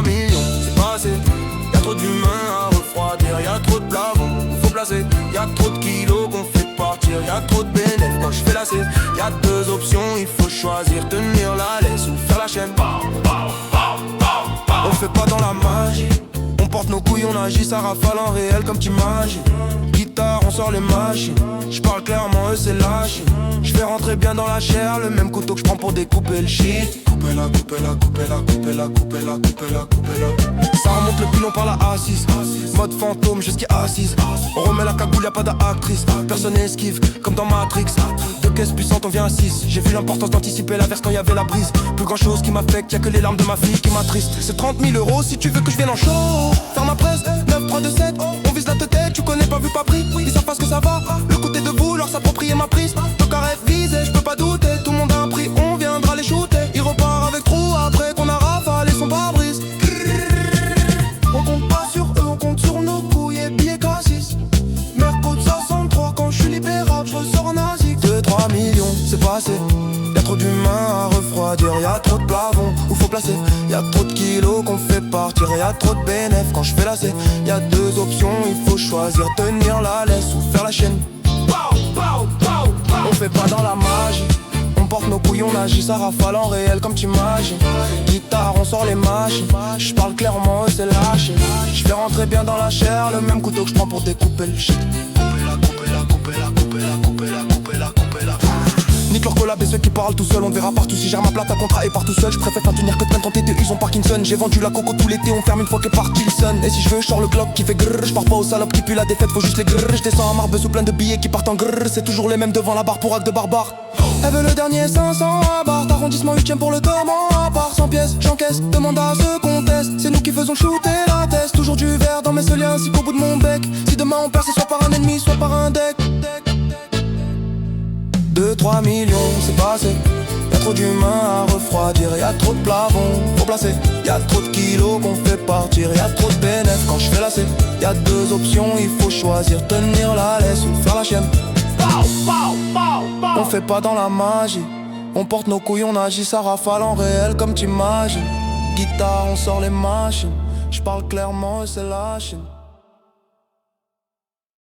millions, c'est pas assez. Y'a trop d'humains à refroidir, y'a trop de plafond, faut placer. Y'a trop de kilos qu'on fait partir, y'a trop de bénéfices quand je fais la cesse. Y'a deux options, il faut choisir, tenir la laisse ou faire la chaîne. On fait pas dans la magie, on porte nos couilles, on agit, ça rafale en réel comme t'imagines. Guitare, on sort les machines, j'parle clairement, eux c'est lâche. J'fais rentrer bien dans la chair, le même couteau que j'prends pour découper le shit. Coupez-la, coupez-la, coupez-la, coupez-la, coupez-la, coupez-la, coupez-la. Ça remonte le pilon par la A6, mode fantôme jusqu'à assise. On remet la cagoule, y'a pas d'actrice, personne esquive, comme dans Matrix. Deux caisses puissantes, on vient à 6. J'ai vu l'importance d'anticiper l'averse quand y'avait la brise. Plus grand chose qui m'affecte, y'a que les larmes de ma fille qui m'attristent. C'est 30 000 euros si tu veux que je vienne en show. Faire ma presse, 9, 3, 2, 7. On vise la tête, tu connais pas vu pas pris. Ils savent pas ce que ça va, le côté de vouloir s'approprier ma prise. Donc arrête visé, je peux pas douter. Tout le monde a un prix, on viendra les shooter. Il repart avec trou après qu'on a rafalé son pare-brise. On compte pas sur eux, on compte sur nos couilles et billets cassis. Merco de 63, quand je suis libérable, je ressors en Asie. 2-3 millions, c'est pas assez. Y'a trop d'humains à refroidir, y'a trop de plafond où faut placer. Y'a trop de kilos qu'on fait partir, y'a trop de bénéfices quand je fais la C. Y'a deux options, il faut choisir, tenir la laisse ou faire la chaîne. On fait pas dans la magie, on porte nos couilles, on agit, ça rafale en réel comme t'imagines. Guitare, on sort les machines, j'parle clairement, eux c'est lâché. J'fais rentrer bien dans la chair, le même couteau que j'prends pour découper le shit. Coupez-la, coupez-la, coupez-la, coupez-la, coupez-la, coupez-la, coupez-la. Nique leur collab et ceux qui parlent tout seul, on verra partout. Si gère ma plate à contrat et part tout seul, je préfère faire tenir que de plaindre ton TT, ils ont Parkinson. J'ai vendu la coco tout l'été, on ferme une fois qu'est parti le sun. Et si je veux, je sors le Glock qui fait grrr. Je pars pas aux salopes qui puent la défaite, faut juste les grrr. Je descends à marbe sous plein de billets qui partent en grrr. C'est toujours les mêmes devant la barre pour acte de barbare. Elle veut le dernier 500 à barre, arrondissement 8ème pour le tourment à part. 100 pièces, j'encaisse, demande à ceux qu'on teste. C'est nous qui faisons shooter la tête. Toujours du verre dans mes seuls ainsi qu'au bout de mon bec. Si demain on perd, c'est soit par un ennemi, soit par un deck. 2-3 millions, c'est pas assez. Y'a trop d'humains à refroidir, y'a trop de plafond, faut placer. Y'a trop de kilos qu'on fait partir, y'a trop de bénéfices quand je fais la C. Y'a deux options, il faut choisir, tenir la laisse ou faire la chienne. On fait pas dans la magie, on porte nos couilles, on agit, ça rafale en réel comme t'imagines. Guitare, on sort les machines, j'parle clairement et c'est la Chine.